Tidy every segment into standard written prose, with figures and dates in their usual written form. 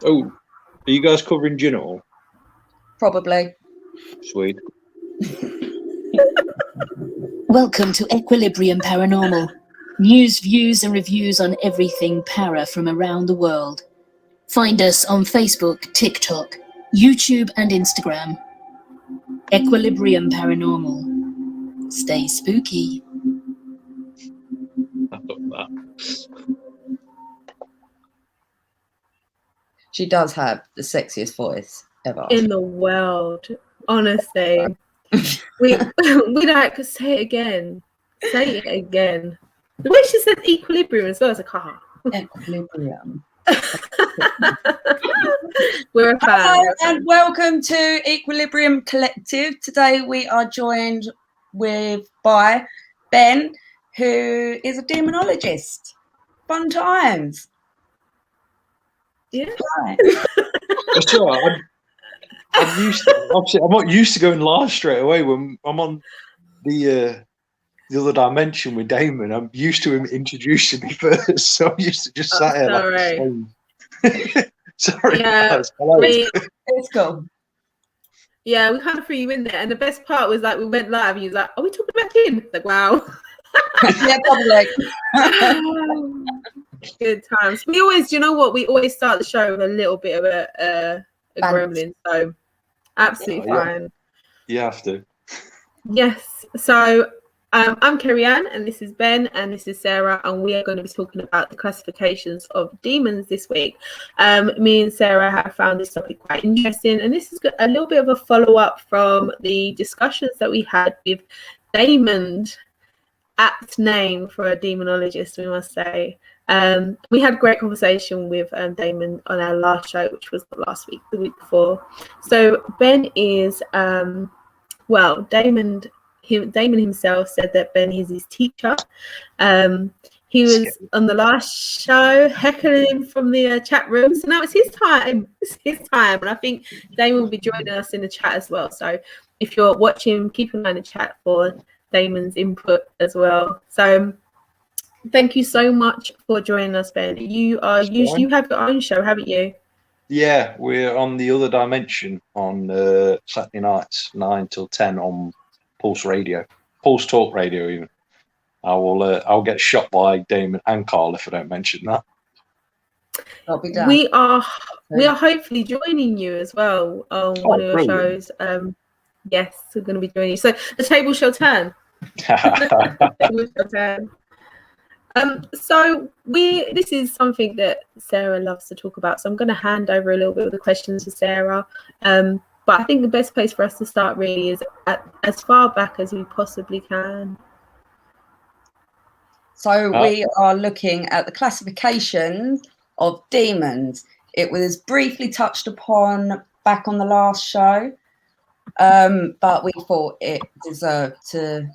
Oh, are you guys covering gin at all? Probably. Sweet. Welcome to Equilibrium Paranormal. News, views and reviews on everything para from around the world. Find us on Facebook, TikTok, YouTube and Instagram. Equilibrium Paranormal. Stay spooky. I thought that. She does have the sexiest voice ever. In the world, honestly. we like, say it again. Say it again. The way she said equilibrium as well, as like, Equilibrium. We're a fan. Hello and welcome to Equilibrium Collective. Today we are joined by Ben, who is a demonologist. Fun times. Yeah. Hi. That's all right. I'm not used to going live straight away when I'm on the other dimension with Damon. I'm used to him introducing me first, so I'm used to just sat here like. Sorry, guys. Hello. It's cool. Yeah, we kind of threw you in there, and the best part was like we went live, and he was like, "Are we talking about gin?" Like, wow. Yeah, probably. Good times. We always, you know what? We always start the show with a little bit of a gremlin, so absolutely fine. You have to. Yes. So I'm Kerry Ann, and this is Ben, and this is Sarah, and we are going to be talking about the classifications of demons this week. Me and Sarah have found this topic quite interesting, and this is a little bit of a follow-up from the discussions that we had with Damon, apt name for a demonologist, we must say. We had a great conversation with Damon on our last show, which was not last week, the week before. So Ben is, Damon himself said that Ben is his teacher. He was on the last show heckling him from the chat room. So now it's his time. It's his time. And I think Damon will be joining us in the chat as well. So if you're watching, keep an eye on the chat for Damon's input as well. So thank you so much for joining us, Ben. You have your own show, haven't you? Yeah, we're on the other dimension on Saturday nights, 9 till 10 on Pulse Radio, Pulse Talk Radio. Even I'll get shot by Damon and Carl if I don't mention that. I'll be done. We are hopefully joining you as well on one of your shows. Yes, we're going to be joining you. So the table shall turn. So this is something that Sarah loves to talk about. So I'm going to hand over a little bit of the questions to Sarah. But I think the best place for us to start really is as far back as we possibly can. So we are looking at the classification of demons. It was briefly touched upon back on the last show. But we thought it deserved to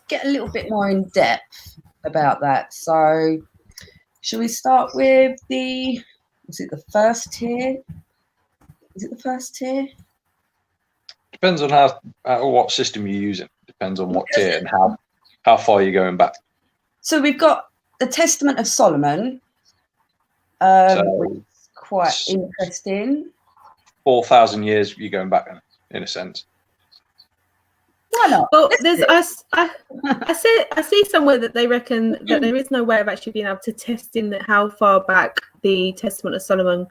get a little bit more in depth about that. So should we start with the first tier? Is it the first tier? Depends on how what system you're using. Depends on what tier and how far you're going back. So we've got the Testament of Solomon. Which is quite interesting. 4,000 years you're going back in a sense. Why not? Well, I see somewhere that they reckon that there is no way of actually being able to test in how far back the Testament of Solomon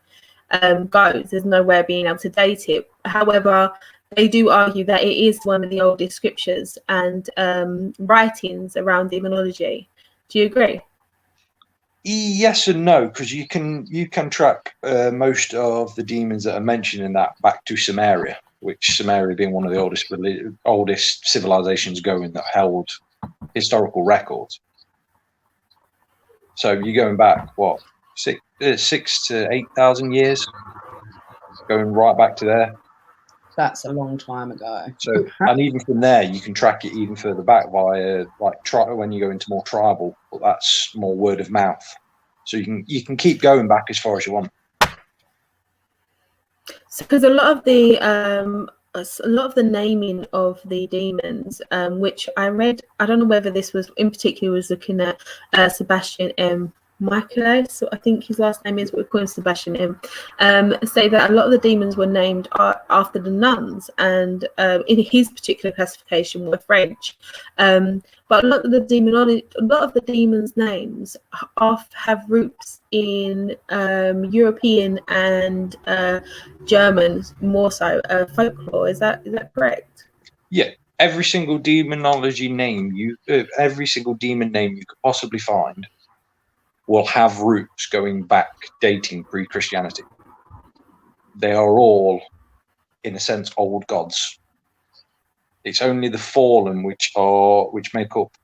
goes. There's no way of being able to date it. However, they do argue that it is one of the oldest scriptures and writings around demonology. Do you agree? Yes and no, because you can track most of the demons that are mentioned in that back to Sumeria, which Sumeria being one of the oldest civilizations going that held historical records. So you're going back, what, 6 to 8,000 years, going right back to there. That's a long time ago. So, and even from there, you can track it even further back via when you go into more tribal, but that's more word of mouth. So you can keep going back as far as you want. So, because a lot of the naming of the demons, which I read, I don't know whether this was in particular was looking at Sebastien Michaelis, I think his last name is, but we call him Sebastien, say that a lot of the demons were named after the nuns, and in his particular classification were French. But a lot of the demons' names have roots in European and German, more so folklore. Is that correct? Yeah. Every single demonology name every single demon name you could possibly find will have roots going back, dating pre-Christianity. They are all, in a sense, old gods. It's only the fallen which make up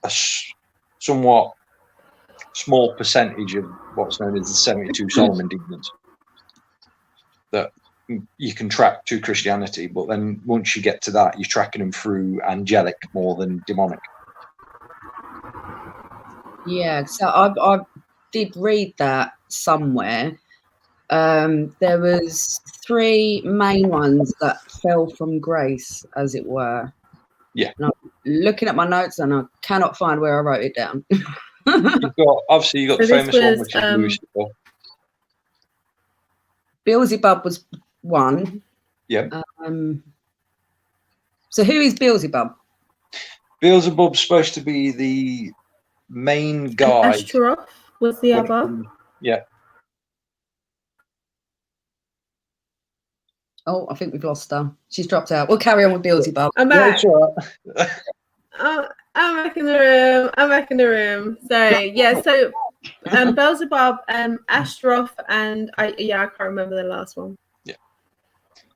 a somewhat small percentage of what's known as the 72 Solomon demons that you can track to Christianity, but then once you get to that, you're tracking them through angelic more than demonic. Yeah, so I did read that somewhere. There was 3 main ones that fell from grace, as it were. Yeah. And I'm looking at my notes and I cannot find where I wrote it down. You've got the famous one, which is Lucifer. Beelzebub was one. Yeah. So who is Beelzebub? Beelzebub's supposed to be the main guy. Ashtaroth was the other. Yeah. Oh, I think we've lost her. She's dropped out. We'll carry on with Beelzebub. I'm back. Yeah, I'm back in the room. Sorry. Yeah. So, Beelzebub, Ashtaroth, and I can't remember the last one. Yeah.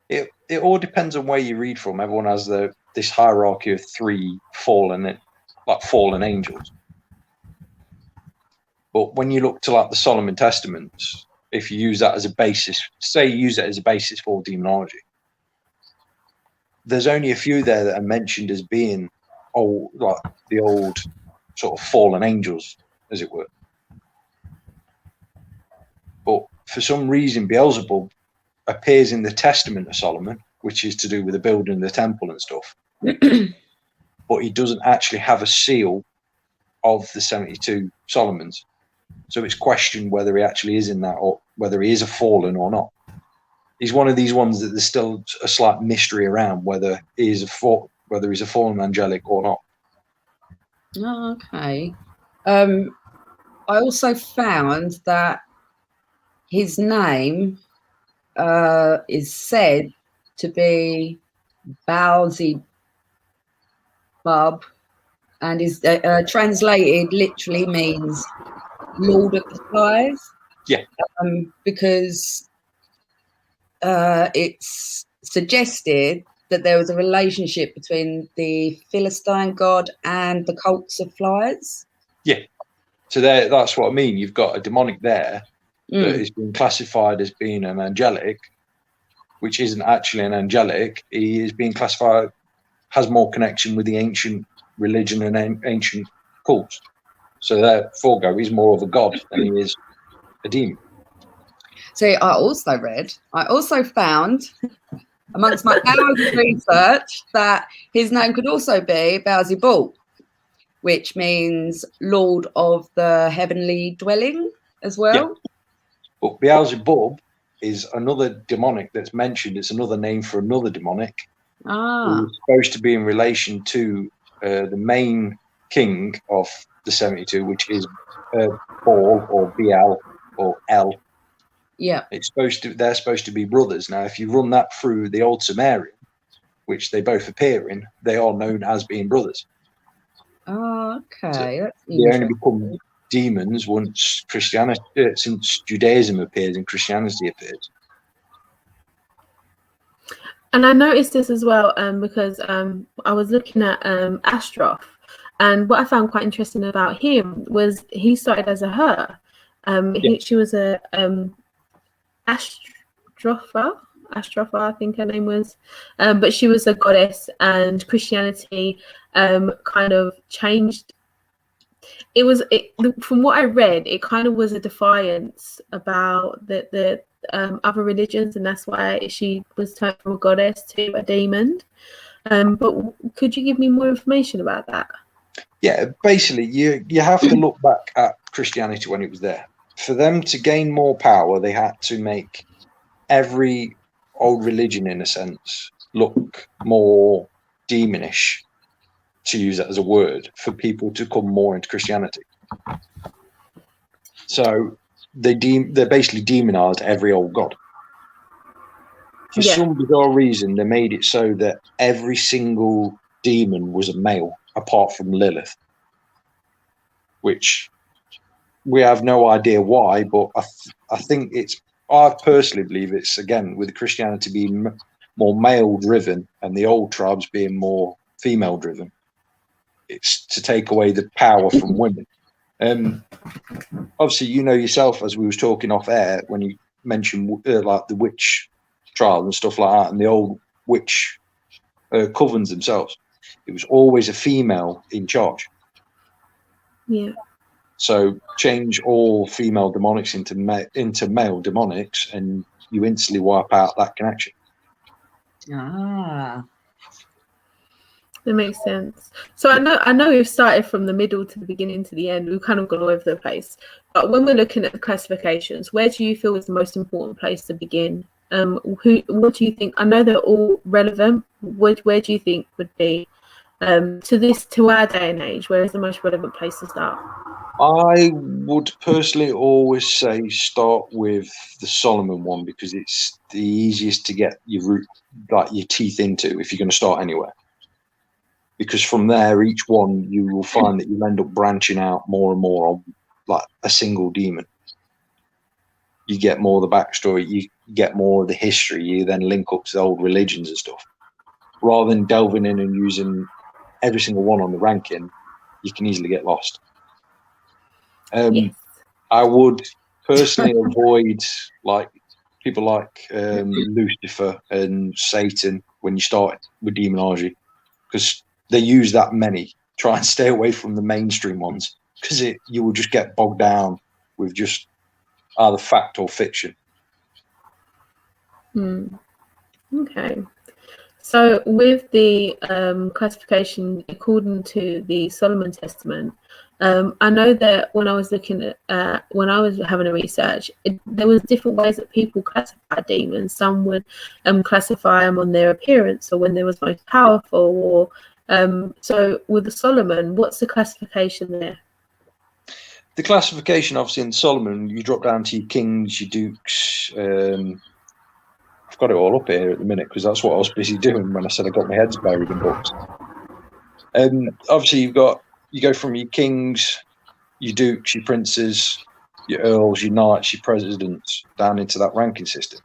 It all depends on where you read from. Everyone has this hierarchy of 3 fallen angels. But when you look to like the Solomon Testaments, if you use that as a basis, say you use it as a basis for demonology, there's only a few there that are mentioned as being the old sort of fallen angels, as it were. But for some reason, Beelzebub appears in the Testament of Solomon, which is to do with the building of the temple and stuff. But he doesn't actually have a seal of the 72 Solomons. So it's questioned whether he actually is in that, or whether he is a fallen or not. He's one of these ones that there's still a slight mystery around whether he's a fallen angelic or not. Okay. I also found that his name is said to be Beelzebub, and is translated literally means Lord of the Flies. Yeah. Because it's suggested that there was a relationship between the Philistine god and the cults of flies. Yeah. So that's what I mean. You've got a demonic there that is being classified as being an angelic, which isn't actually an angelic. He is being classified, has more connection with the ancient religion and ancient cults. So therefore, he's more of a god than he is a demon. See, I also found, amongst my hours of research, that his name could also be Beelzebub, which means Lord of the Heavenly Dwelling as well. Yeah. But Beelzebub is another demonic that's mentioned. It's another name for another demonic. Who's supposed to be in relation to the main king of the 72, which is Baal or Baal or El. Yeah. They're supposed to be brothers. Now, if you run that through the Old Sumerian, which they both appear in, they are known as being brothers. Oh, okay. So they only become demons once Christianity, since Judaism appears and Christianity appears. And I noticed this as well because I was looking at Ashtaroth, and what I found quite interesting about him was he started as a her. She was a Astropha, I think her name was, but she was a goddess, and Christianity kind of changed. From what I read, it kind of was a defiance about the other religions, and that's why she was turned from a goddess to a demon. But could you give me more information about that? Yeah, basically, you have to look back at Christianity when it was there. For them to gain more power, they had to make every old religion, in a sense, look more demonish, to use that as a word, for people to come more into Christianity. So they basically demonized every old god. For some bizarre reason, they made it so that every single demon was a male, apart from Lilith, which we have no idea why, but I think I personally believe it's, again, with Christianity being more male driven and the old tribes being more female driven, it's to take away the power from women. Obviously, you know yourself, as we was talking off air, when you mentioned like the witch trial and stuff like that, and the old witch covens themselves, it was always a female in charge. Yeah. So change all female demonics into male demonics, and you instantly wipe out that connection. Ah. That makes sense. So I know we've started from the middle to the beginning to the end. We've kind of gone all over the place. But when we're looking at the classifications, where do you feel is the most important place to begin? What do you think? I know they're all relevant. Where do you think would be to our day and age? Where is the most relevant place to start? I would personally always say start with the Solomon one, because it's the easiest to get your teeth into if you're going to start anywhere. Because from there, each one, you will find that you'll end up branching out more and more on like a single demon. You get more of the backstory, you get more of the history, you then link up to the old religions and stuff. Rather than delving in and using every single one on the ranking, you can easily get lost. Yes. I would personally avoid like people like Lucifer and Satan when you start with demonology, because they use that many. Try and stay away from the mainstream ones, because you will just get bogged down with just either fact or fiction. Okay. So with the classification according to the Solomon Testament, I know that when I was looking at when I was having a research, there was different ways that people classify demons. Some would classify them on their appearance or when they was most powerful. Or so with the Solomon, what's the classification there? The classification, obviously, in Solomon, you drop down to your kings, your dukes. I've got it all up here at the minute because that's what I was busy doing when I said I got my heads buried in books. Obviously, you go from your kings, your dukes, your princes, your earls, your knights, your presidents, down into that ranking system.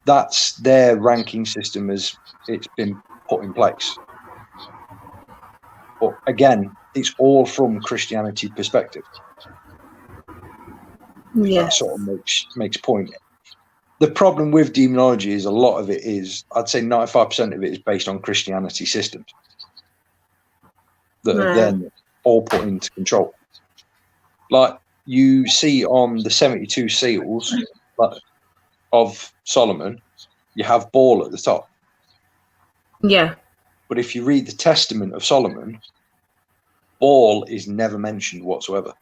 That's their ranking system as it's been put in place. But again, it's all from Christianity perspective. Yes. That sort of makes point. The problem with demonology is a lot of it is, I'd say 95% of it is based on Christianity systems that are then all put into control. Like you see on the 72 seals of Solomon, you have Baal at the top. Yeah. But if you read the Testament of Solomon, Baal is never mentioned whatsoever.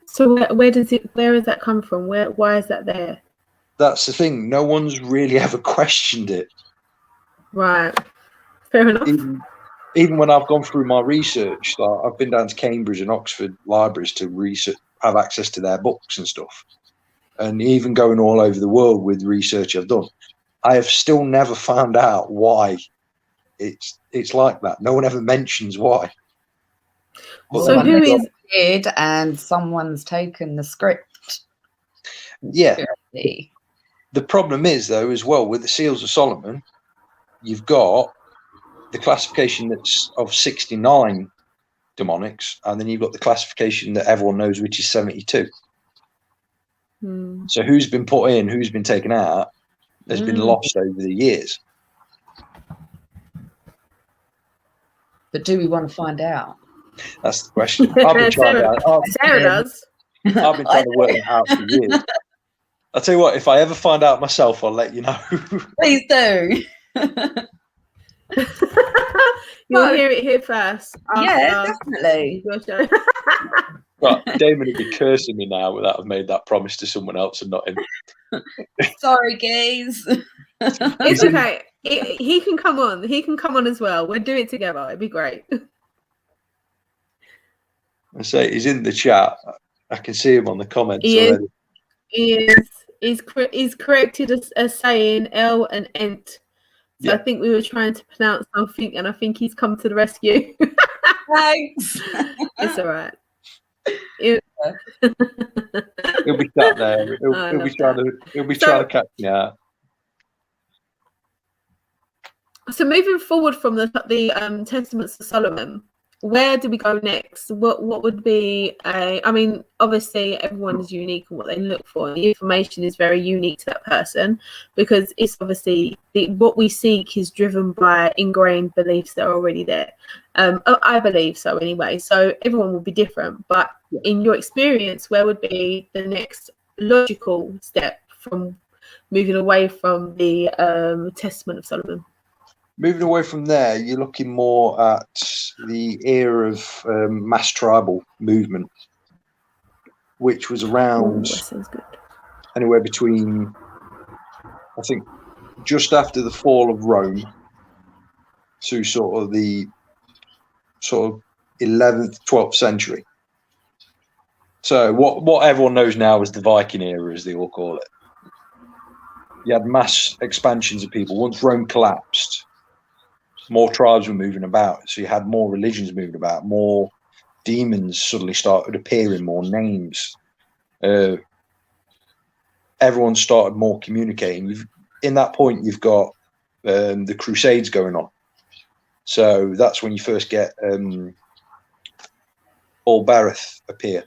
So where does that come from? Why is that there? That's the thing. No one's really ever questioned it. Right. Fair enough. Even when I've gone through my research, like I've been down to Cambridge and Oxford libraries to have access to their books and stuff. And even going all over the world with research I've done, I have still never found out why it's like that. No one ever mentions why. But So who is did, and someone's taken the script? Yeah. The problem is, though, as well, with the Seals of Solomon, you've got the classification that's of 69 demonics, and then you've got the classification that everyone knows, which is 72. So who's been put in, who's been taken out, has been lost over the years. But do we want to find out? That's the question. I've been trying Sarah does. I've been trying to work it out for years. I'll tell you what, if I ever find out myself, I'll let you know. Please do. You'll No. hear it here first. Yeah, after definitely. your show. Well, Damon would be cursing me now that I've made that promise to someone else and not him. Sorry, gays. It's okay. He can come on. He can come on as well. We'll do it together. It'd be great. I say he's in the chat. I can see him on the comments He is. already. He is. He's corrected a saying L and ent. So Yeah. I think we were trying to pronounce something, and I think he's come to the rescue. Thanks. It's all right. He'll be sat there. He'll be trying to catch me out. So moving forward from the Testaments of Solomon, where do we go next? What would be I mean, obviously everyone is unique in what they look for. The information is very unique to that person because it's obviously what we seek is driven by ingrained beliefs that are already there. I believe so anyway. So everyone will be different. But in your experience, where would be the next logical step from moving away from the Testament of Solomon? Moving away from there, you're looking more at the era of mass tribal movement, which was around That sounds good. anywhere between, I think, just after the fall of Rome to sort of the 11th, 12th century. So what everyone knows now is the Viking era, as they all call it. You had mass expansions of people. Once Rome collapsed, more tribes were moving about, so you had more religions moving about, more demons suddenly started appearing, more names. Everyone started more communicating. In that point, you've got the Crusades going on. So that's when you first get Albereth appear.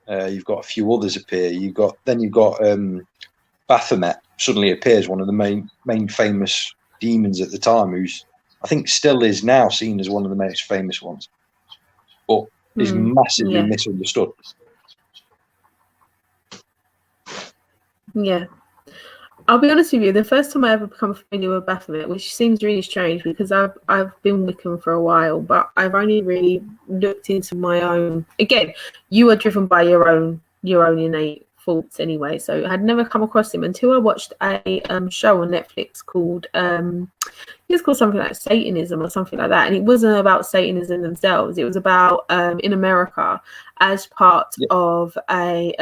You've got a few others appear. You've got Baphomet suddenly appears, one of the main famous demons at the time, who's I think still is now seen as one of the most famous ones, but is massively misunderstood. Yeah. I'll be honest with you, the first time I ever become familiar with Baphomet, which seems really strange because I've been Wiccan for a while, but I've only really looked into my own. Again, you are driven by your own innate thoughts anyway. So I had never come across him until I watched a show on Netflix called it's called something like Satanism or something like that, and it wasn't about Satanism themselves. It was about in America as part of a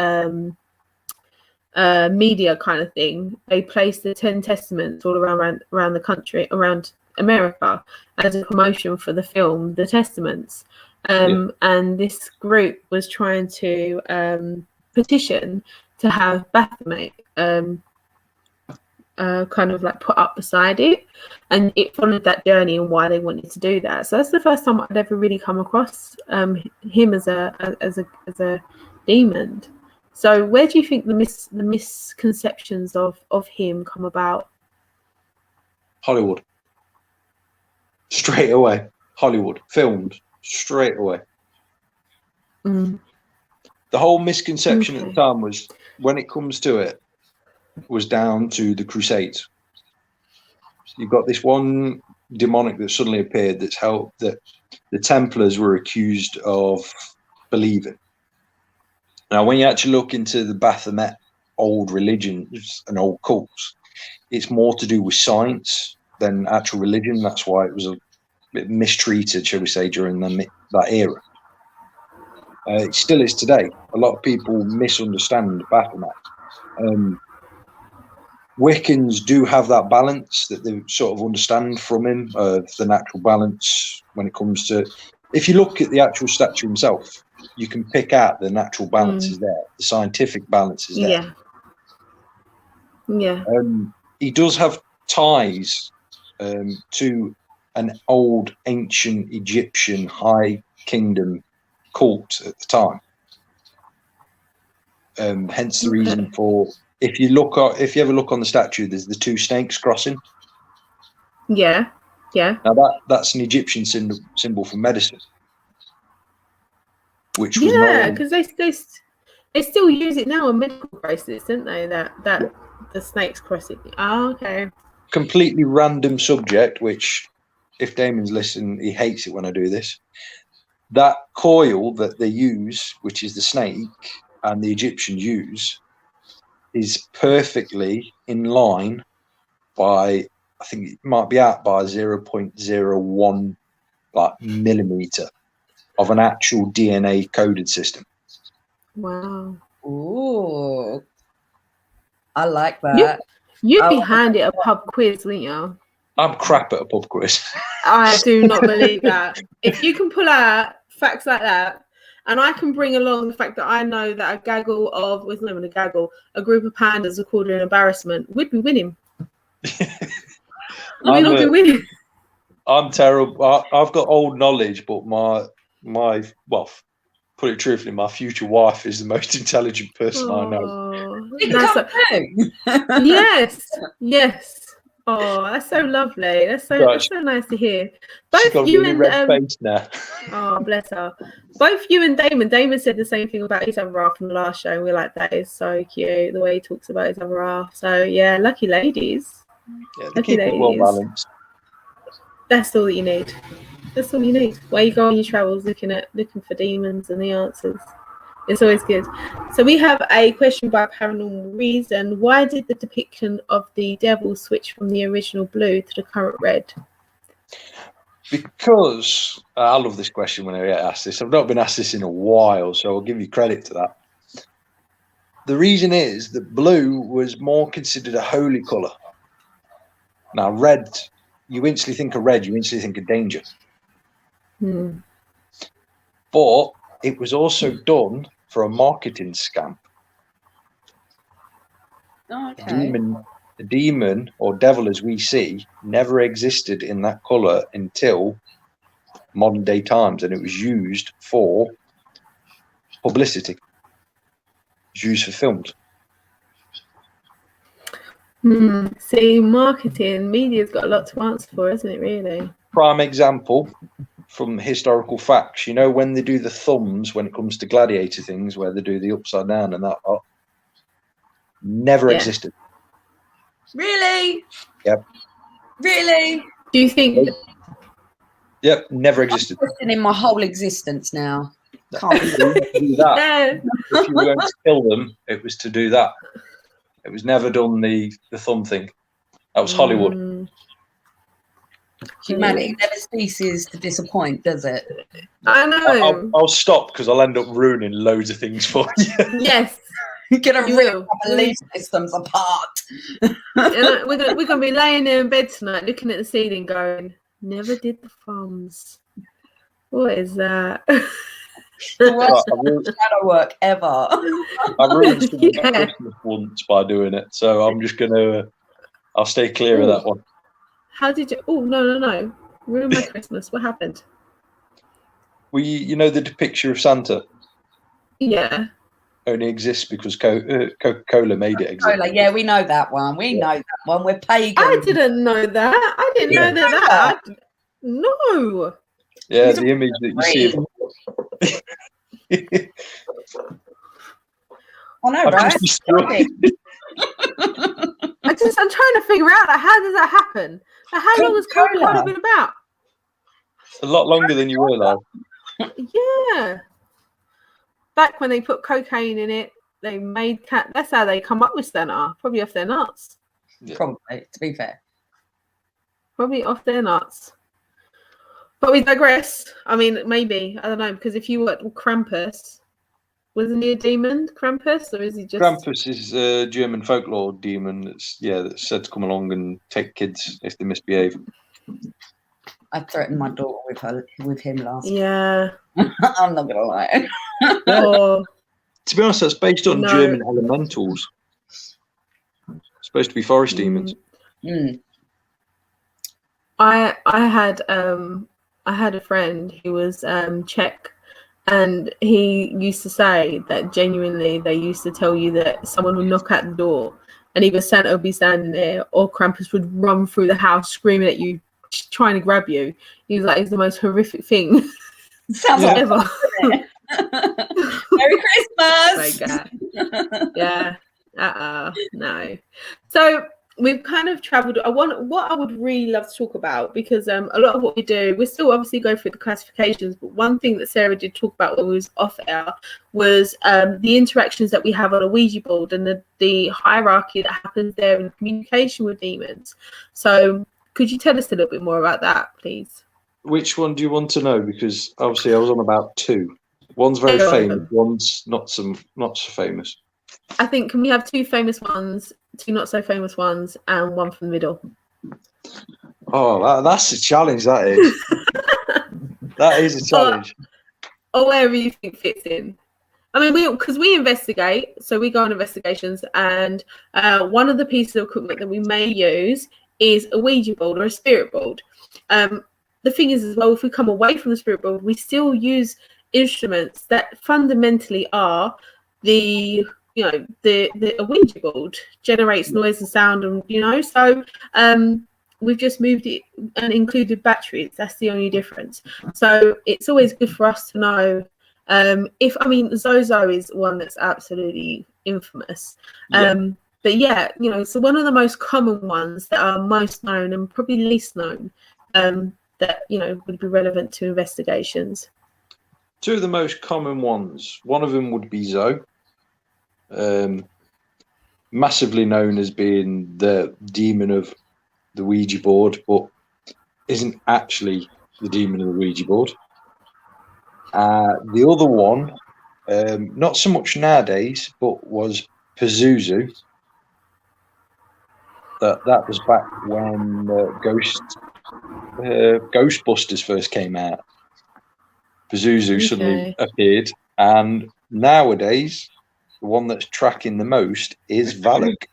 media kind of thing. They placed the 10 Testaments all around the country, around America, as a promotion for the film The Testaments. And this group was trying to petition to have Baphomet kind of like put up beside it, and it followed that journey and why they wanted to do that. So that's the first time I'd ever really come across him as a demon. So where do you think the misconceptions of him come about? Hollywood. Straight away. Hollywood. Filmed. Straight away. The whole misconception at the time was, when it comes to it, was down to the Crusades. You've got this one demonic that suddenly appeared that the Templars were accused of believing. Now, when you actually look into the Baphomet old religions and old cults, it's more to do with science than actual religion. That's why it was a bit mistreated, shall we say, during that era. It still is today. A lot of people misunderstand Baphomet. Wiccans do have that balance that they sort of understand from him, the natural balance when it comes to. If you look at the actual statue himself, you can pick out the natural balance is there, the scientific balance is there. Yeah. He does have ties to an old ancient Egyptian high kingdom cult at the time. Hence the reason for. If you ever look on the statue, there's the two snakes crossing. Yeah. Now that's an Egyptian symbol for medicine, which was because they still use it now on medical bracelets, don't they? That the snakes crossing. Oh, okay. Completely random subject, which if Damon's listening, he hates it when I do this. That coil that they use, which is the snake, and the Egyptians use, is perfectly in line by, I think it might be out by 0.01 millimeter of an actual DNA coded system. Wow. Ooh, I like that. You'd be handy at a pub quiz, wouldn't you? I'm crap at a pub quiz. I do not believe that. If you can pull out facts like that, and I can bring along the fact that I know that a gaggle of, well, it's not even a gaggle, a group of pandas are called an embarrassment, we'd be winning. We'd all be winning. I'm terrible. I've got old knowledge, but my well, put it truthfully, my future wife is the most intelligent person I know. Yes. Oh, that's so lovely. That's so nice to hear. Both you and face now. Oh, bless her. Both you and Damon. Damon said the same thing about his other half from the last show. And we're like, that is so cute, the way he talks about his other half. So yeah, lucky ladies. Yeah, they keep it well balanced. That's all that you need. That's all you need. Where you go on your travels, looking for demons and the answers. It's always good. So we have a question by Paranormal Reason. Why did the depiction of the devil switch from the original blue to the current red? Because I love this question when I get asked this. I've not been asked this in a while, so I'll give you credit to that. The reason is that blue was more considered a holy colour. Now, red, you instantly think of red, you instantly think of danger. But it was also done for a marketing scam. Oh, okay. The demon or devil as we see never existed in that colour until modern day times, and it was used for publicity. It was used for films. See, marketing, media's got a lot to answer for, isn't it, really? Prime example from historical facts, you know, when they do the thumbs when it comes to gladiator things, where they do the upside down and that lot, never existed. Really? Yep. Really? Do you think? Yep, never existed. I'm questioning my whole existence now. Can't do that. If you were going to kill them, it was to do that. It was never done the thumb thing. That was Hollywood. Humanity never ceases to disappoint, does it? I know. I'll stop because I'll end up ruining loads of things for you. Yes. You're going to rip our belief systems apart. We're gonna be laying there in bed tonight looking at the ceiling going, never did the thumbs. What is that? The worst shadow work ever. I ruined Christmas once by doing it, so I'm just gonna. I'll stay clear of that one. How did you? Oh no! Ruin my Christmas. What happened? You know the depiction of Santa. Yeah. Only exists because Coca-Cola made it exist. Cola, yeah, we know that one. We know that one. We're pagan. I didn't know that. I didn't know that. No. Yeah, the image that you see. I know, right? I'm trying to figure out how does that happen? How long has Coca-Cola been about? A lot longer than you realise. Yeah. Back when they put cocaine in it, they made that's how they come up with Santa. Probably off their nuts. Yeah. Probably, to be fair. Probably off their nuts. But we digress. I mean, maybe. I don't know. Because if you were Krampus, wasn't he a demon, Krampus? Or is he just... Krampus is a German folklore demon that's said to come along and take kids if they misbehave. I threatened my daughter with him last week. Yeah. I'm not going to lie. To be honest, that's based on German elementals. It's supposed to be forest demons. I had a friend who was Czech, and he used to say that genuinely they used to tell you that someone would knock at the door and either Santa would be standing there or Krampus would run through the house screaming at you, trying to grab you. He was like, it's the most horrific thing ever. Merry Christmas! Yeah. No. So we've kind of traveled. What I would really love to talk about, because a lot of what we do, we still obviously go through the classifications, but one thing that Sarah did talk about when we was off air was the interactions that we have on a Ouija board and the hierarchy that happens there in communication with demons. So could you tell us a little bit more about that, please? Which one do you want to know? Because obviously I was on about two. One's very famous, one's not so famous. I think, can we have two famous ones, two not so famous ones, and one from the middle? Oh, that's a challenge, that is. That is a challenge. Or wherever you think fits in. I mean, because we investigate, so we go on investigations, and one of the pieces of equipment that we may use is a Ouija board or a spirit board. The thing is, as well, if we come away from the spirit board, we still use instruments that fundamentally are the Ouija board generates noise and sound, and so we've just moved it and included batteries. That's the only difference. So it's always good for us to know Zozo is one that's absolutely infamous. But yeah, so one of the most common ones that are most known and probably least known that would be relevant to investigations. Two of the most common ones. One of them would be Zoe. Massively known as being the demon of the Ouija board, but isn't actually the demon of the Ouija board. The other one, not so much nowadays, but was Pazuzu. That was back when Ghostbusters first came out. Pazuzu suddenly appeared, and nowadays the one that's tracking the most is Valak.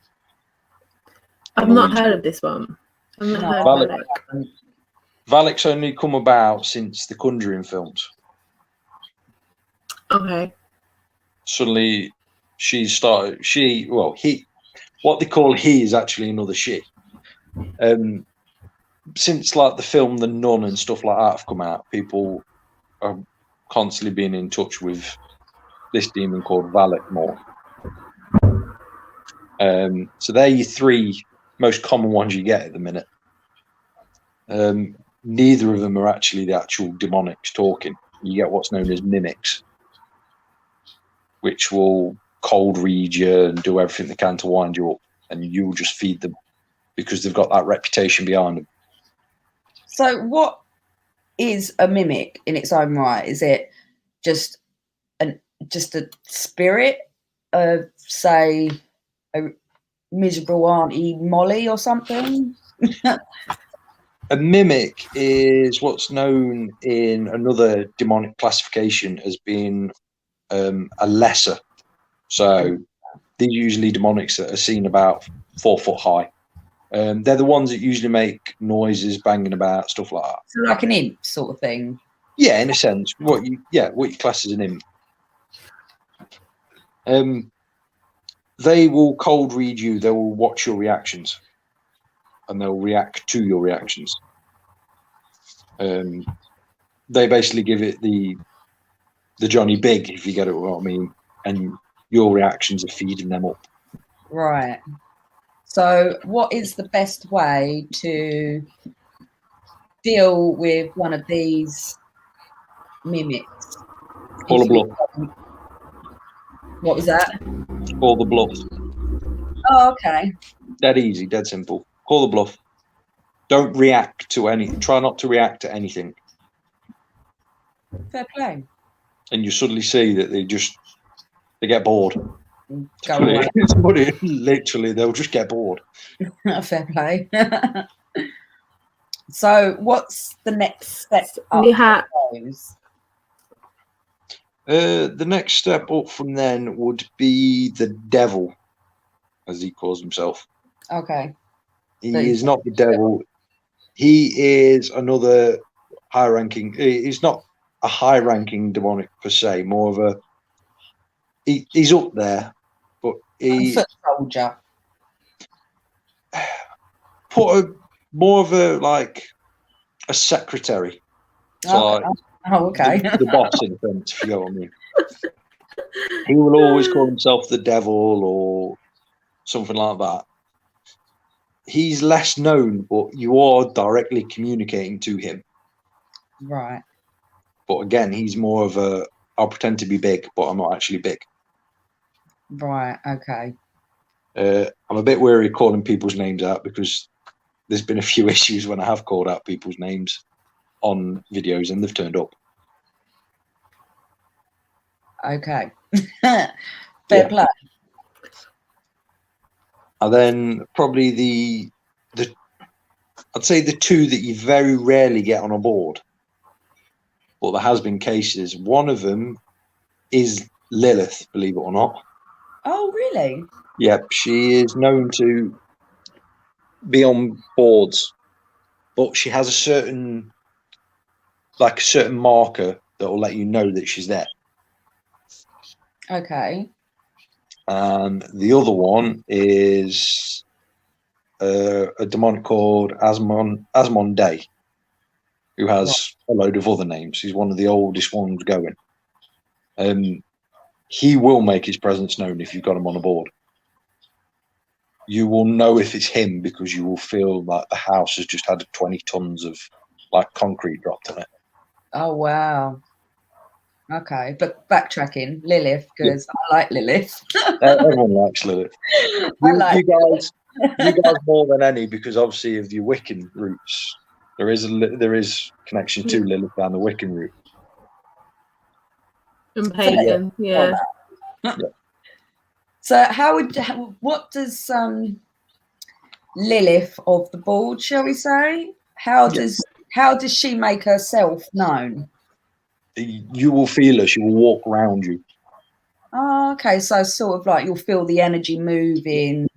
I've not heard of this one. I've not heard of Valak. Valak's only come about since the Conjuring films. Okay. Suddenly, what they call he is actually another she. Since like the film The Nun and stuff like that have come out, people are constantly being in touch with this demon called Valak more. So they're your three most common ones you get at the minute. Neither of them are actually the actual demonics talking. You get what's known as mimics, which will cold read you and do everything they can to wind you up, and you'll just feed them because they've got that reputation behind them. So what is a mimic in its own right? Is it just a spirit of, say, a miserable Auntie Molly or something? A mimic is what's known in another demonic classification as being a lesser. So they're usually demonics that are seen about 4 foot high. They're the ones that usually make noises, banging about, stuff like that. So like an imp sort of thing. Yeah, in a sense. What you class as an imp. They will cold read you. They will watch your reactions, and they'll react to your reactions. They basically give it the Johnny Big, if you get it what I mean, and your reactions are feeding them up. Right. So what is the best way to deal with one of these mimics? Call the bluff. What was that? Call the bluff. Oh, okay. Dead easy, dead simple. Call the bluff. Don't react to anything. Try not to react to anything. Fair play. And you suddenly see that they get bored. Go away. Literally, they'll just get bored. Fair play. So what's the next step up? The next step up from then would be the devil, as he calls himself. Okay. He is not the devil. He is another high-ranking. He's not a high-ranking demonic per se. More of a. He's up there, but he. Foot soldier. More of a secretary. So okay. The boss, in a sense, if you know what I mean. He will always call himself the devil or something like that. he's less known, but you are directly communicating to him. Right. But again, he's more of a, I'll pretend to be big, but I'm not actually big. Right. Okay. I'm a bit wary calling people's names out because there's been a few issues when I have called out people's names on videos and they've turned up. Okay. Fair play. And then probably the I'd say the two that you very rarely get on a board, but there has been cases. One of them is Lilith, believe it or not. Oh, really? Yep, she is known to be on boards, but she has a certain marker that will let you know that she's there. Okay. And the other one is a demon called Asmon, who has a load of other names. He's one of the oldest ones going. He will make his presence known if you've got him on a board. You will know if it's him because you will feel like the house has just had 20 tons of concrete dropped on it. Oh, wow. Okay, but backtracking, Lilith, because I like Lilith. Everyone likes Lilith. I You guys more than any, because obviously of your Wiccan roots, there is connection to Lilith down the Wiccan route. And pagan, yeah. So what does Lilith of the board, shall we say? How does she make herself known? You will feel her. She will walk around you. Oh, okay. So sort of like you'll feel the energy moving.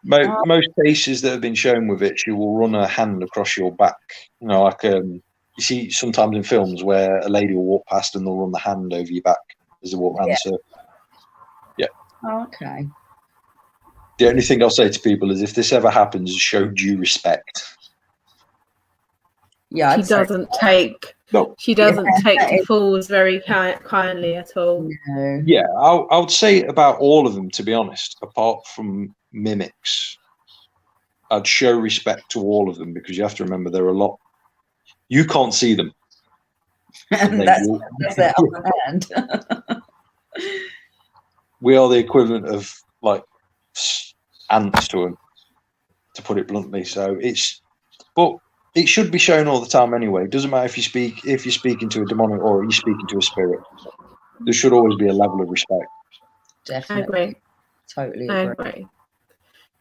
Most cases that have been shown with it, she will run her hand across your back. You know, like you see sometimes in films where a lady will walk past and they'll run the hand over your back as they walk around the circle. Yeah. Oh, okay. The only thing I'll say to people is if this ever happens, show due respect. Yeah, she doesn't take the fools very kindly at all. No. Yeah, I would say about all of them, to be honest, apart from mimics. I'd show respect to all of them because you have to remember there are a lot. You can't see them. That's their upper hand. We are the equivalent of like ants to them, to put it bluntly. So but it should be shown all the time anyway. It doesn't matter if you're speaking to a demonic or you're speaking to a spirit. There should always be a level of respect. Definitely. I agree. Totally agree.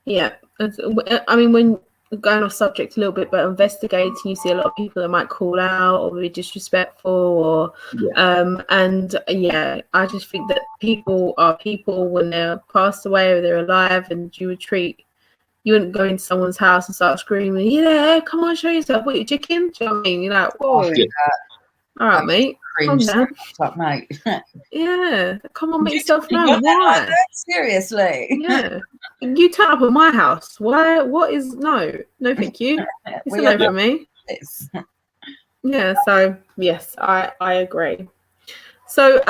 Yeah. I mean, when going off subject a little bit, but investigating, you see a lot of people that might call out or be disrespectful or and I just think that people are people when they're passed away or they're alive, and you wouldn't go into someone's house and start screaming, yeah, come on, show yourself. What, you chicken? Do you know what I mean? You're like, whoa. All right, mate. Calm down. Up, mate. Yeah. Come on, make yourself known. Why? Seriously. Yeah. You turn up at my house. Why? What is no, thank you. It's a no from me. Yeah, so yes, I agree. So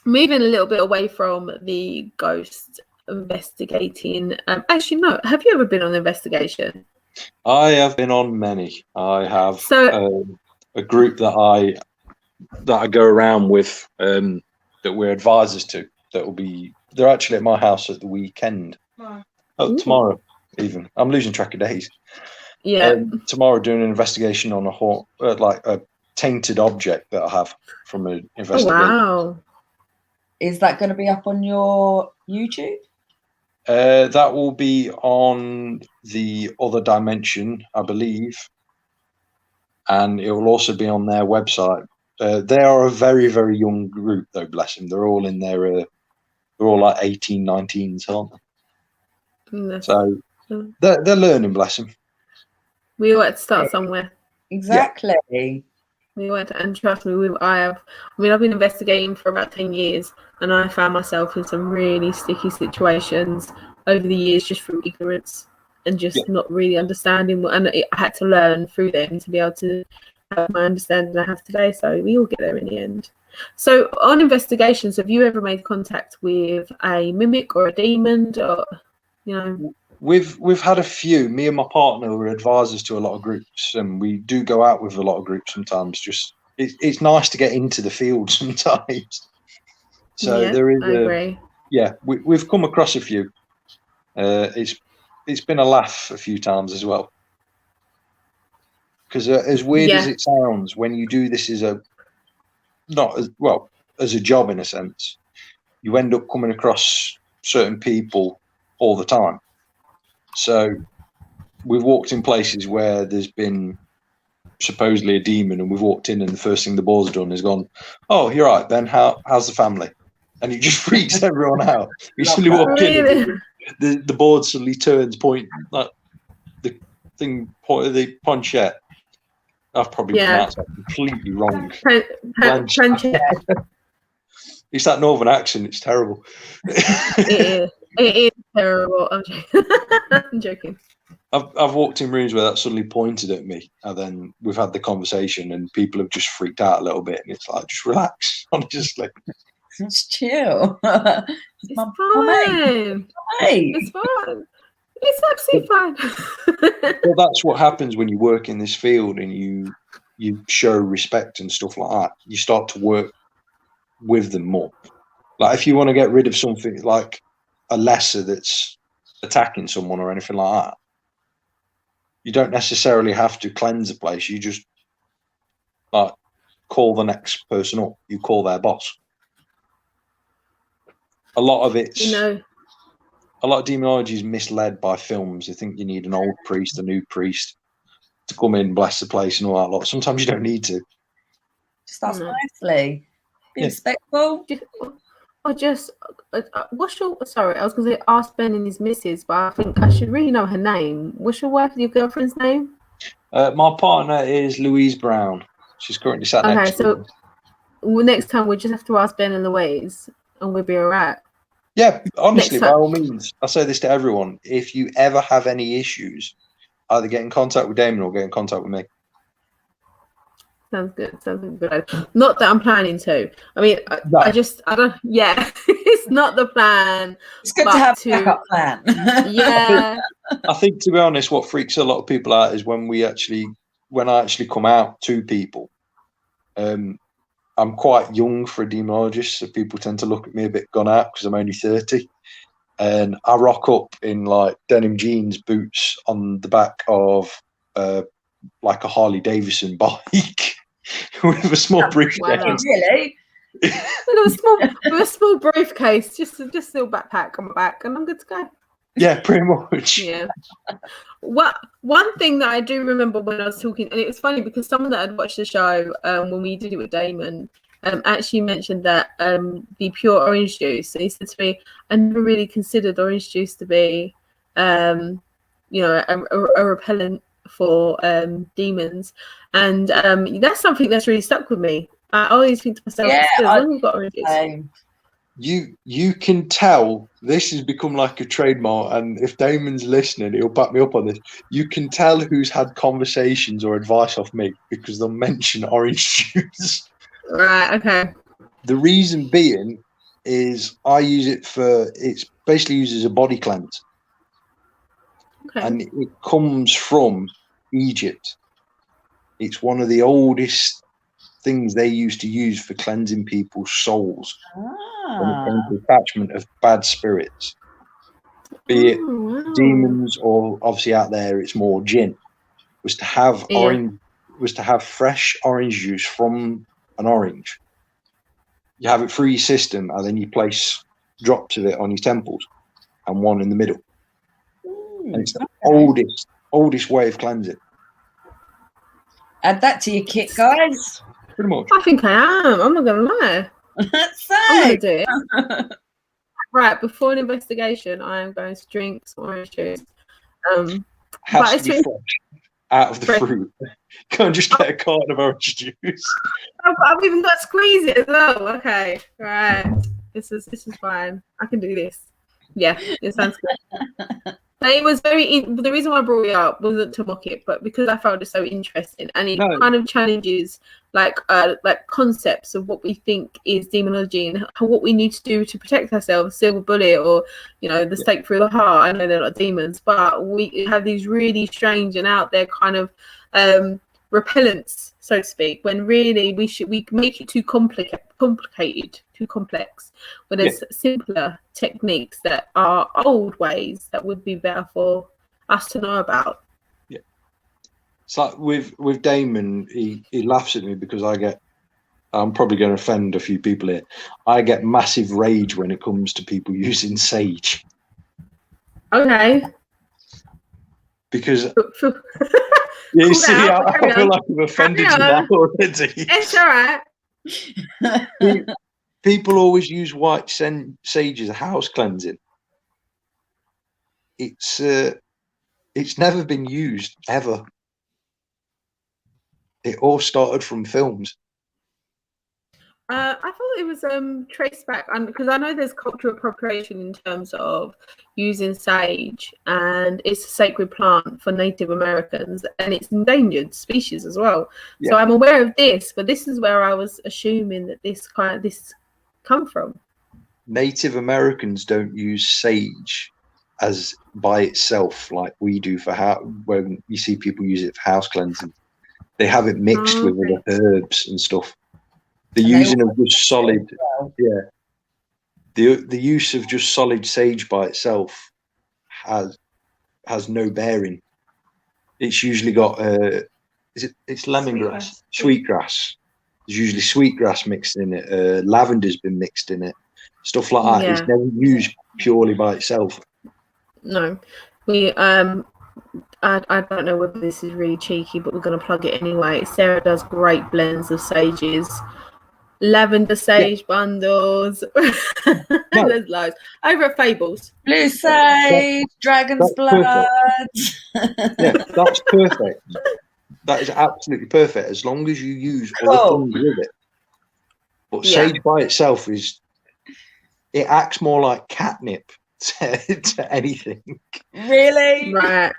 moving a little bit away from the ghost investigating. Actually, no. Have you ever been on an investigation? I have been on many. I have a group that I go around with that we're advisors to. They're actually at my house at the weekend. Tomorrow even. I'm losing track of days. Yeah. Tomorrow doing an investigation on a tainted object that I have from an investigation. Oh, wow. Is that going to be up on your YouTube? That will be on the Other Dimension, I believe, and it will also be on their website. They are a very, very young group, though. Bless them. They're all in their. They're all like 18, 19s, aren't they? So they're learning. Bless them. We all had to start somewhere. Exactly. Yeah. We went, and trust me, I've been investigating for about 10 years, and I found myself in some really sticky situations over the years just through ignorance and just not really understanding. And I had to learn through them to be able to have my understanding I have today. So we all get there in the end. So on investigations, have you ever made contact with a mimic or a demon, or We've had a few. Me and my partner are advisors to a lot of groups, and we do go out with a lot of groups sometimes. Just it's nice to get into the field sometimes. So Yeah, there is I agree. we've come across a few. It's been a laugh a few times as well. Because as weird as it sounds, when you do this as as a job in a sense, you end up coming across certain people all the time. So we've walked in places where there's been supposedly a demon, and we've walked in, and the first thing the board's done is gone, "Oh, you're right, Ben. How's the family?" And it just freaks everyone out. You suddenly walk in, and the board suddenly turns, point like the thing, point of the planchette. I've probably pronounced that completely wrong. It's that northern accent. It's terrible. It is terrible. I'm joking. I've walked in rooms where that suddenly pointed at me, and then we've had the conversation, and people have just freaked out a little bit, and it's like, just relax, honestly. Just chill. It's fine. It's fine. It's absolutely fine. Well, that's what happens when you work in this field and you show respect and stuff like that. You start to work with them more. Like if you want to get rid of something like a lesser that's attacking someone or anything like that, you don't necessarily have to cleanse a place. You just like call the next person up. You call their boss. A lot of it's a lot of demonology is misled by films. They think you need an old priest, a new priest to come in, bless the place, and all that lot. Sometimes you don't need to. Just ask nicely. Be respectful. What's your? Sorry, I was going to say ask Ben and his missus, but I think I should really know her name. What's your girlfriend's name? My partner is Louise Brown. She's currently sat next to me. So next time we'll just have to ask Ben and Louise, and we'll be all right. Yeah, honestly, by all means, I say this to everyone. If you ever have any issues, either get in contact with Damon or get in contact with me. Sounds good. Sounds good. Not that I'm planning to. I mean, I don't. Yeah, it's not the plan. It's good to have a backup plan. Yeah. I think, to be honest, what freaks a lot of people out is when I actually come out to people. I'm quite young for a demonologist, so people tend to look at me a bit gone out because I'm only 30. And I rock up in like denim jeans, boots on the back of like a Harley Davidson bike with a small briefcase. Wow. Really? with a small briefcase, just a little backpack on my back, and I'm good to go. Yeah, pretty much. Yeah. One thing that I do remember when I was talking, and it was funny because someone that had watched the show when we did it with Damon actually mentioned that the pure orange juice. And he said to me, I never really considered orange juice to be, a repellent for demons, and that's something that's really stuck with me. I always think to myself, I've got orange juice. You can tell this has become like a trademark, and if Damon's listening, he'll back me up on this. You can tell who's had conversations or advice off me because they'll mention orange juice. Right, okay. The reason being is I use it's basically used as a body cleanse. Okay. And it comes from Egypt. It's one of the oldest things they used to use for cleansing people's souls from the attachment of bad spirits, be it demons or obviously out there it's more jinn. Was to have fresh orange juice from an orange. You have it through your system, and then you place drops of it on your temples and one in the middle. And it's the oldest way of cleansing. Add that to your kit, guys. Pretty much. I think I am. I'm not gonna lie. I'm gonna do it. Right, before an investigation, I am going to drink some orange juice. Has to be fresh out of the fruit. Can't just get a carton of orange juice. I've even got to squeeze it as well. Okay, right. This is fine. I can do this. Yeah, it sounds good. It was the reason why I brought it up wasn't to mock it, but because I found it so interesting, and it kind of challenges like concepts of what we think is demonology and what we need to do to protect ourselves, silver bullet, or the stake through the heart. I know they're not demons, but we have these really strange and out there kind of repellents, so to speak, when really we make it too complicated, too complex, when there's simpler techniques that are old ways that would be better for us to know about. Yeah, it's like with Damon, he laughs at me because I'm probably going to offend a few people here. I get massive rage when it comes to people using sage. Okay. Because you see, I feel like I've offended you now already. It's all right. People always use white sage as a house cleansing. It's never been used ever. It all started from films. I thought it was traced back, because I know there's cultural appropriation in terms of using sage, and it's a sacred plant for Native Americans, and it's endangered species as well. Yeah. So I'm aware of this, but this is where I was assuming that this come from. Native Americans don't use sage as by itself like we do when you see people use it for house cleansing. They have it mixed with other herbs and stuff. The using of just solid, the use of just solid sage by itself has no bearing. It's usually got it's lemongrass, sweetgrass. There's usually sweetgrass mixed in it. Lavender's been mixed in it, stuff like that. Yeah. It's never used purely by itself. No, we I don't know whether this is really cheeky, but we're going to plug it anyway. Sarah does great blends of sages. Lavender sage bundles. There's loads over at Fables. Blue sage, dragon's blood. Yeah, that's perfect. That is absolutely perfect as long as you use all the things with it. But sage by itself it acts more like catnip to anything. Really? Right.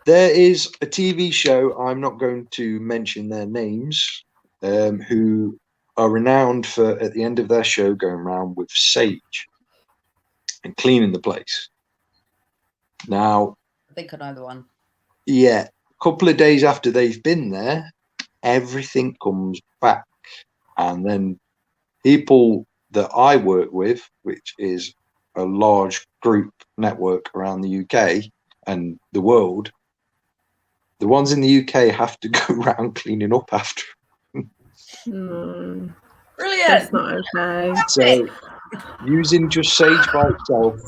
There is a TV show, I'm not going to mention their names, who are renowned for, at the end of their show, going around with sage and cleaning the place. Now, I think I know the one. Yeah, a couple of days after they've been there, everything comes back. And then people that I work with, which is a large group network around the UK and the world, the ones in the UK have to go around cleaning up after. Brilliant. That's not okay. So using just sage by itself,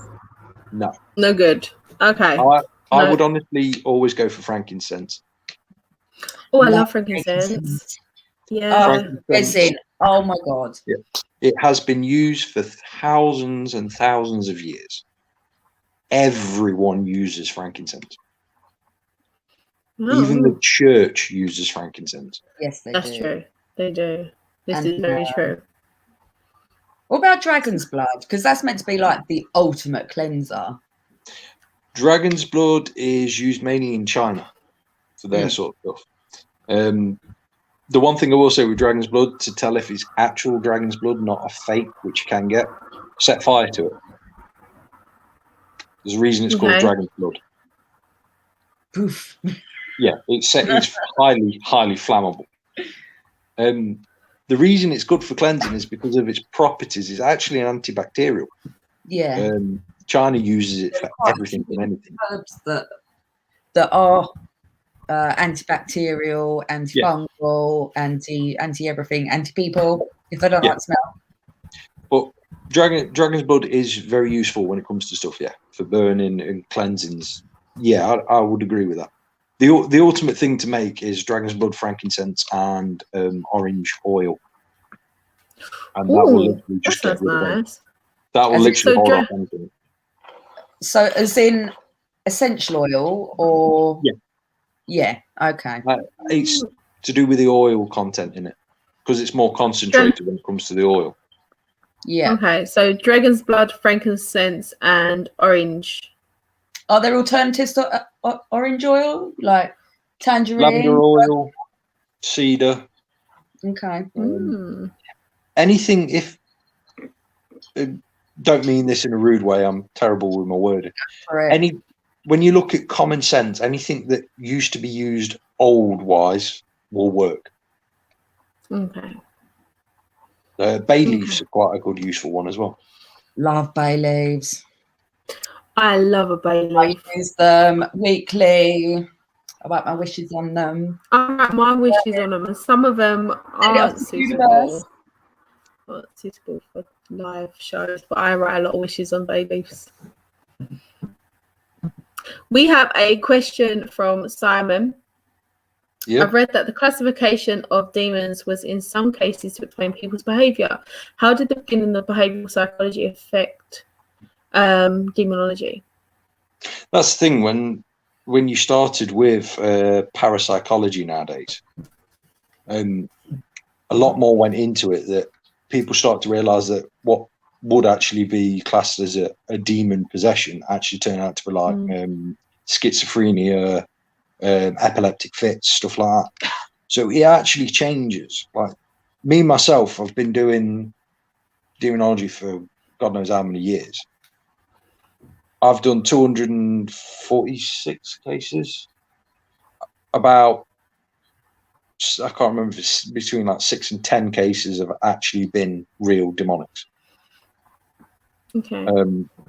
no good. Okay. I would honestly always go for frankincense. Oh, I love frankincense. Yeah. Resin. Oh my god. Yeah. It has been used for thousands and thousands of years. Everyone uses frankincense. Oh. Even the church uses frankincense. Yes, That's true. They do. This is very true. What about dragon's blood? Because that's meant to be like the ultimate cleanser. Dragon's blood is used mainly in China for their sort of stuff. The one thing I will say with dragon's blood, to tell if it's actual dragon's blood, not a fake, which you can get, set fire to it. There's a reason it's called dragon's blood. Poof. Yeah, it's highly, highly flammable. The reason it's good for cleansing is because of its properties. It's actually an antibacterial. Yeah. China uses it for everything and anything. Herbs that are antibacterial, antifungal, anti everything, anti people. If they don't like smell. But dragon's blood is very useful when it comes to stuff. Yeah, for burning and cleansings. Yeah, I would agree with that. The ultimate thing to make is dragon's blood, frankincense, and orange oil, and that will literally just get rid of it. That will literally hold off anything. So, as in essential oil, or okay. It's to do with the oil content in it because it's more concentrated when it comes to the oil. Yeah. Okay, so dragon's blood, frankincense, and orange Are there alternatives to orange oil, like tangerine? Lavender oil, cedar. Okay. Anything, if don't mean this in a rude way, I'm terrible with my wording. Correct. When you look at common sense, anything that used to be used old wise will work. Okay. Bay leaves are quite a good useful one as well. Love bay leaves. I love a bay leaf. I use them weekly. I write my wishes on them. I write my wishes on them, and some of them aren't suitable. Not suitable for live shows, but I write a lot of wishes on bay leaves. We have a question from Simon. Yeah. I've read that the classification of demons was in some cases to explain people's behavior. How did the beginning of behavioral psychology affect demonology? That's the thing, when you started with parapsychology nowadays, a lot more went into it, that people start to realize that what would actually be classed as a demon possession actually turned out to be like schizophrenia, epileptic fits, stuff like that. So it actually changes. Like me myself, I've been doing demonology for God knows how many years. I've done 246 cases. About, I can't remember if it's between like 6 and 10 cases have actually been real demonics. Okay.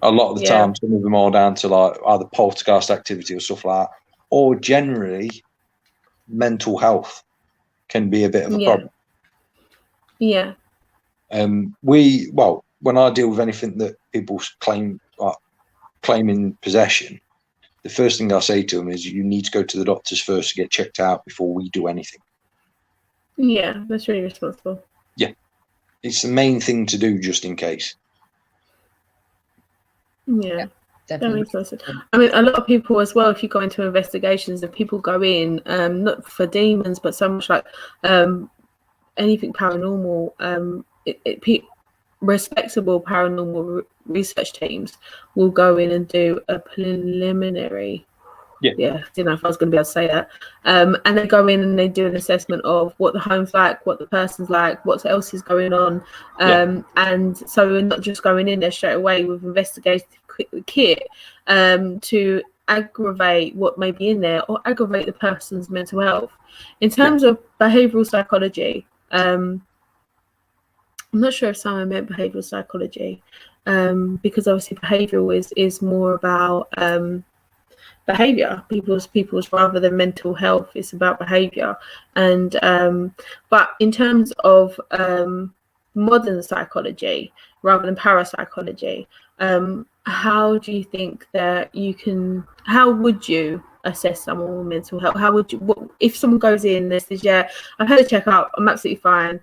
A lot of the time, some of them are down to like either poltergeist activity or stuff like that, or generally mental health can be a bit of a problem. Yeah. When I deal with anything that people claim, like claiming possession, the first thing I say to them is you need to go to the doctors first to get checked out before we do anything. Yeah, that's really responsible. Yeah, it's the main thing to do just in case. Yeah. Definitely. That makes sense. I mean, a lot of people as well, if you go into investigations, and people go in not for demons, but so much like anything paranormal, respectable paranormal research teams will go in and do a preliminary. Yeah, I didn't know if I was going to be able to say that. And they go in and they do an assessment of what the home's like, what the person's like, what else is going on. And so we're not just going in there straight away with investigative kit to aggravate what may be in there or aggravate the person's mental health. In terms of behavioural psychology, I'm not sure if Simon meant behavioural psychology, because obviously behavioural is more about behavior, people's rather than mental health. It's about behavior. And but in terms of modern psychology rather than parapsychology, how do you think that how would you assess someone with mental health? How would you, if someone goes in and says, I've had a checkup, I'm absolutely fine,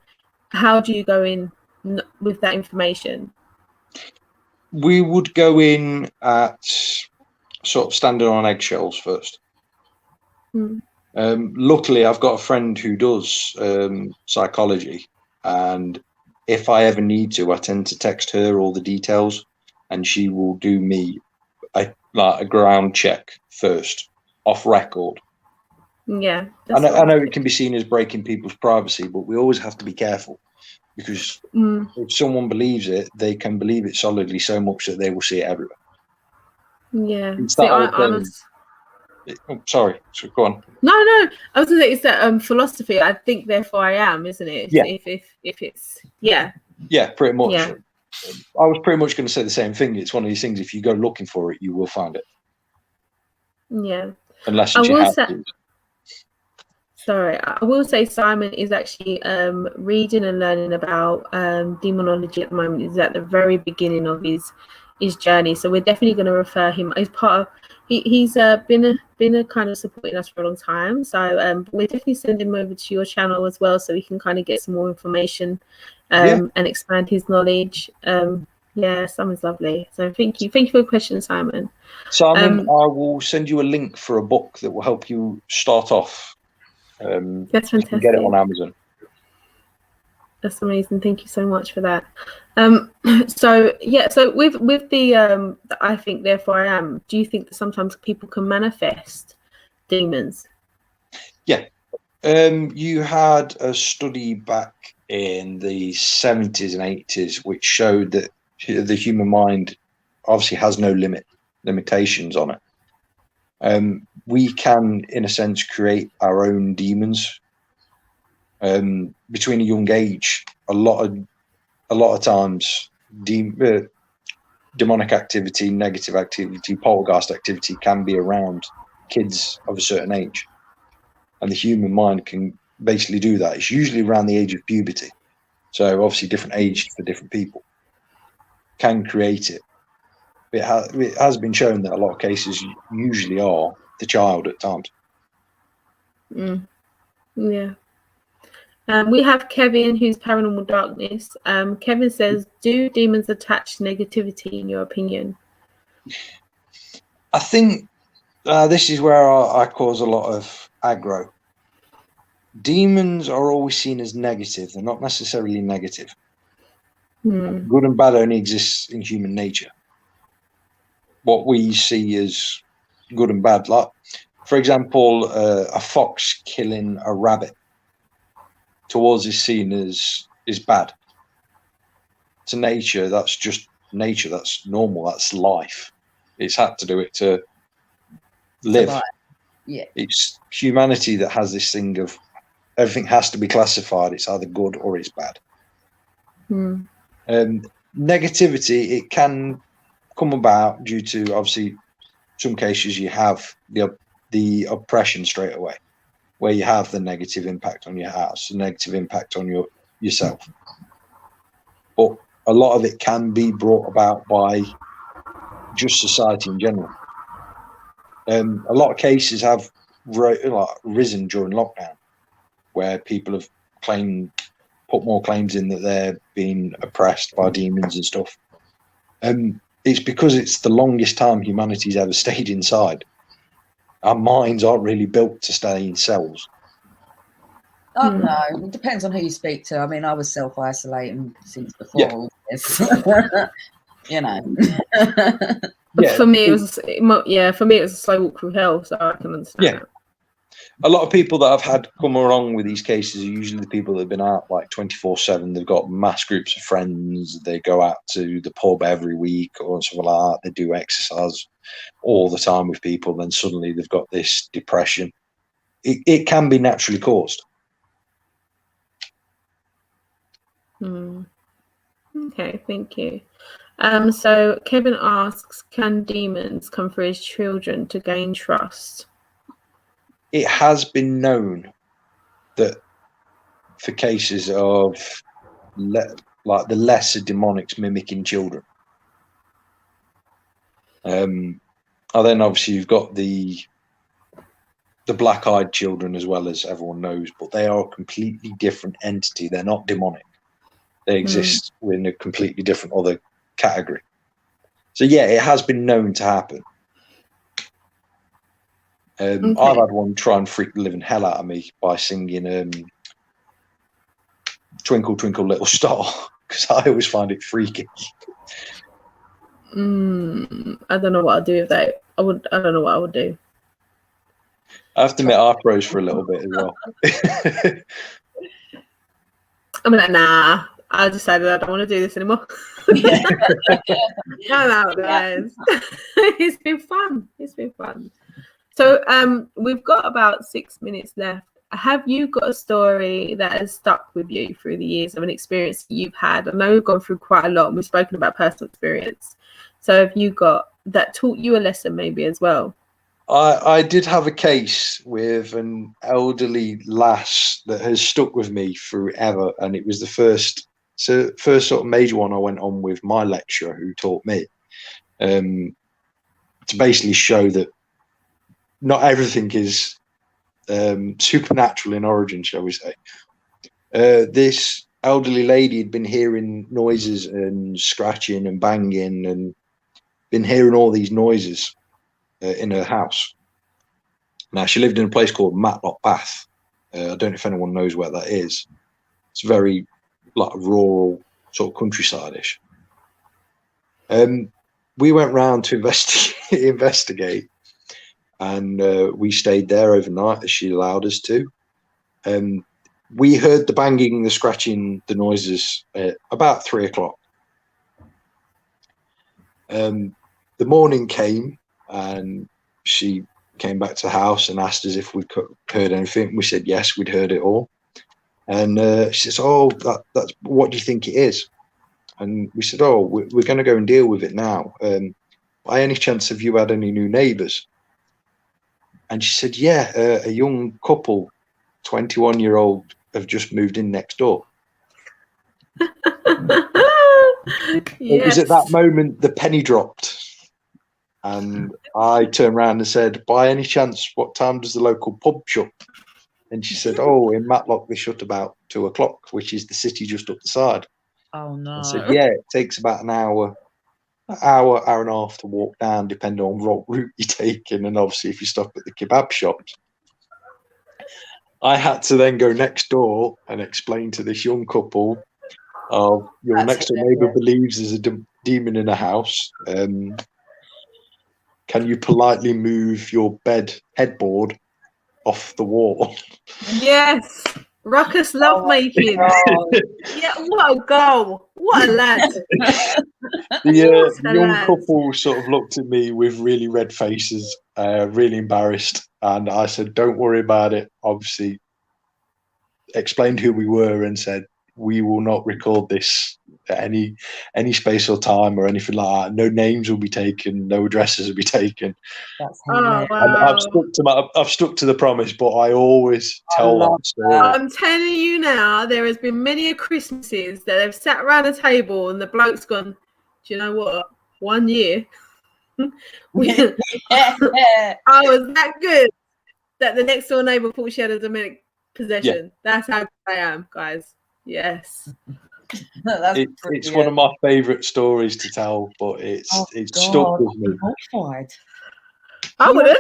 how do you go in with that information? We would go in at sort of standing on eggshells first. Luckily, I've got a friend who does psychology, and if I ever need to, I tend to text her all the details, and she will do me a ground check first, off record. Yeah, I know it can be seen as breaking people's privacy, but we always have to be careful, because if someone believes it, they can believe it solidly so much that they will see it everywhere. Yeah. Sorry, so go on. No, I was gonna say it's that philosophy. I think, therefore I am, isn't it? Yeah. If it's yeah, pretty much. Yeah. I was pretty much going to say the same thing. It's one of these things. If you go looking for it, you will find it. Yeah. Unless it's your house. Sorry, I will say Simon is actually reading and learning about demonology at the moment. He's at the very beginning of his journey, so we're definitely going to refer him as part of. He's been a kind of supporting us for a long time, so we're definitely sending him over to your channel as well, so we can kind of get some more information and expand his knowledge. Simon's lovely. So thank you for the question, Simon. Simon, I will send you a link for a book that will help you start off. That's fantastic. You can get it on Amazon. That's amazing. Thank you so much for that. So with the I think therefore I am, do you think that sometimes people can manifest demons? Yeah. You had a study back in the 70s and 80s which showed that the human mind obviously has no limitations on it. We can, in a sense, create our own demons. Between a young age, a lot of times, demonic activity, negative activity, poltergeist activity can be around kids of a certain age, and the human mind can basically do that. It's usually around the age of puberty, so obviously different age for different people can create it. It has been shown that a lot of cases usually are the child at times. Yeah. We have Kevin, who's Paranormal Darkness. Kevin says, do demons attach negativity, in your opinion? I think this is where I cause a lot of aggro. Demons are always seen as negative. They're not necessarily negative. Good and bad only exists in human nature. What we see as good and bad, like, for example, a fox killing a rabbit, towards is seen as bad. To nature, that's just nature. That's normal. That's life. It's had to do it to live. Yeah. It's humanity that has this thing of everything has to be classified. It's either good or it's bad. Negativity, it can come about due to, obviously, some cases you have the oppression straight away, where you have the negative impact on your house, the negative impact on yourself. But a lot of it can be brought about by just society in general. A lot of cases have risen during lockdown, where people have put more claims in that they're being oppressed by demons and stuff. It's because it's the longest time humanity's ever stayed inside. Our minds aren't really built to stay in cells. Oh, no, it depends on who you speak to. I mean, I was self-isolating since before all this. You know. For me, it was a slow walk through hell, so I can understand. Yeah. A lot of people that I've had come along with these cases are usually the people that have been out like 24/7. They've got mass groups of friends. They go out to the pub every week or something like that. They do exercise all the time with people. Then suddenly they've got this depression. It can be naturally caused. Okay, thank you. So Kevin asks, can demons come through his children to gain trust? It has been known that for cases of like the lesser demonics mimicking children. And then obviously you've got the black-eyed children as well, as everyone knows, but they are a completely different entity. They're not demonic. They exist within a completely different other category. So yeah, it has been known to happen. I've had one try and freak the living hell out of me by singing Twinkle Twinkle Little Star, because I always find it freaky. I don't know what I'd do with that. I don't know what I would do. I have to admit, I froze for a little bit as well. I'm like, nah, I decided I don't want to do this anymore. No, guys. It's been fun. So we've got about 6 minutes left. Have you got a story that has stuck with you through the years of an experience that you've had? I know we've gone through quite a lot and we've spoken about personal experience. So have you got that taught you a lesson maybe as well? I did have a case with an elderly lass that has stuck with me forever, and it was the first sort of major one I went on with my lecturer who taught me, to basically show that not everything is supernatural in origin, shall we say. This elderly lady had been hearing noises and scratching and banging and been hearing all these noises in her house. Now, she lived in a place called Matlock Bath. I don't know if anyone knows where that is. It's a very like rural sort of countryside-ish. We went round to investigate, and we stayed there overnight as she allowed us to. We heard the banging, the scratching, the noises at about 3 o'clock. The morning came, and she came back to the house and asked us if we'd heard anything. We said yes, we'd heard it all. And she says, "Oh, that's what do you think it is?" And we said, "Oh, we're going to go and deal with it now. By any chance, have you had any new neighbours?" And she said, "Yeah, a young couple, 21-year-old, have just moved in next door." It was at that moment the penny dropped. And I turned around and said, "By any chance, what time does the local pub shut?" And she said, "Oh, in Matlock, they shut about 2 o'clock, which is the city just up the side." Oh no. I said, "Yeah, it takes about an hour and a half to walk down, depending on what route you're taking. And obviously, if you stop at the kebab shops." I had to then go next door and explain to this young couple, your next door neighbour believes there's a demon in a house. Can you politely move your bed headboard off the wall? Yes. Ruckus love making. Yeah, what a goal. What a lad. The young couple sort of looked at me with really red faces, really embarrassed. And I said, "Don't worry about it." Obviously, explained who we were and said, "We will not record this at any space or time or anything like that. No names will be taken. No addresses will be taken." That's Oh, wow. And I've stuck to the promise, but I always tell that story. I'm telling you now, there has been many Christmases that they've sat around a table and the bloke's gone, "Do you know what? 1 year, I was that good that the next door neighbour thought she had a demonic possession." Yeah. That's how good I am, guys. Yes. It's one of my favourite stories to tell, but it's stuck with me. I wouldn't.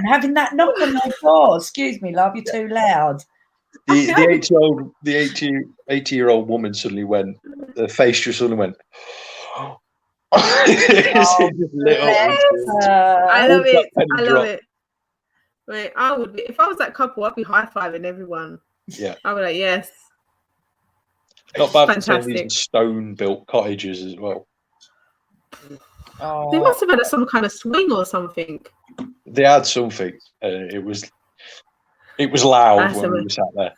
Having that knock on the door. Excuse me, love, you're too loud. The 80-year-old woman suddenly went. The face just suddenly went. I love it. I love it. Wait, I would be, if I was that couple, I'd be high-fiving everyone. Yeah. I would be like, yes. Not bad for some of these stone-built cottages as well. They must have had some kind of swing or something. They had something. It was loud when we were sat there.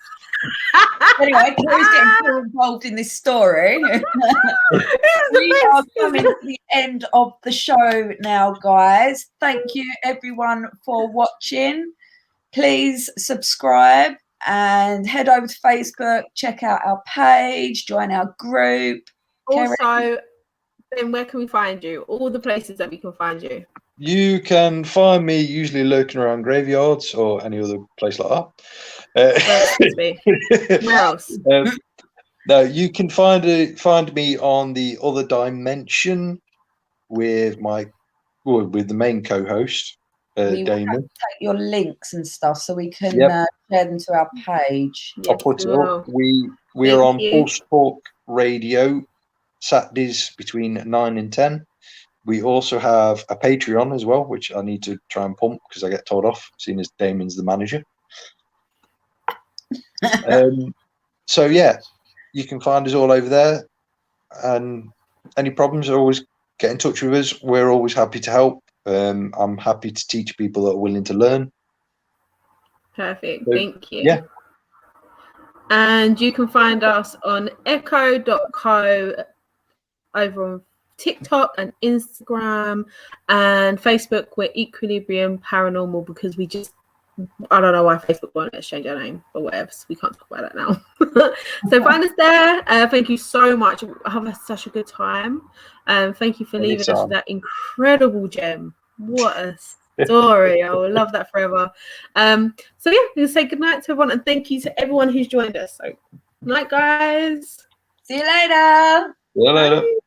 Anyway, Kerry's getting more involved in this story. We are coming to the end of the show now, guys. Thank you, everyone, for watching. Please subscribe and head over to Facebook, check out our page, join our group. Also, then where can we find you? All the places that we can find you. You can find me usually lurking around graveyards or any other place like that. Where else? No, you can find me on the other dimension with with the main co-host, we Damon. will take your links and stuff so we can share them to our page. I'll put it up. We are on Pulse Talk Radio Saturdays between 9 and 10. We also have a Patreon as well, which I need to try and pump because I get told off, seeing as Damon's the manager. So yeah, you can find us all over there, and any problems, always get in touch with us. We're always happy to help. I'm happy to teach people that are willing to learn. Perfect. So, thank you. Yeah. And you can find us on echo.co over on TikTok and Instagram and Facebook. We're Equilibrium Paranormal because I don't know why Facebook won't let us change our name, but whatever. So we can't talk about that now. So find us there. Thank you so much. I have such a good time. Thank you for leaving us with that incredible gem. What a story. I will love that forever. So yeah, we'll say goodnight to everyone and thank you to everyone who's joined us. So night, guys. See you later. See you later. Bye.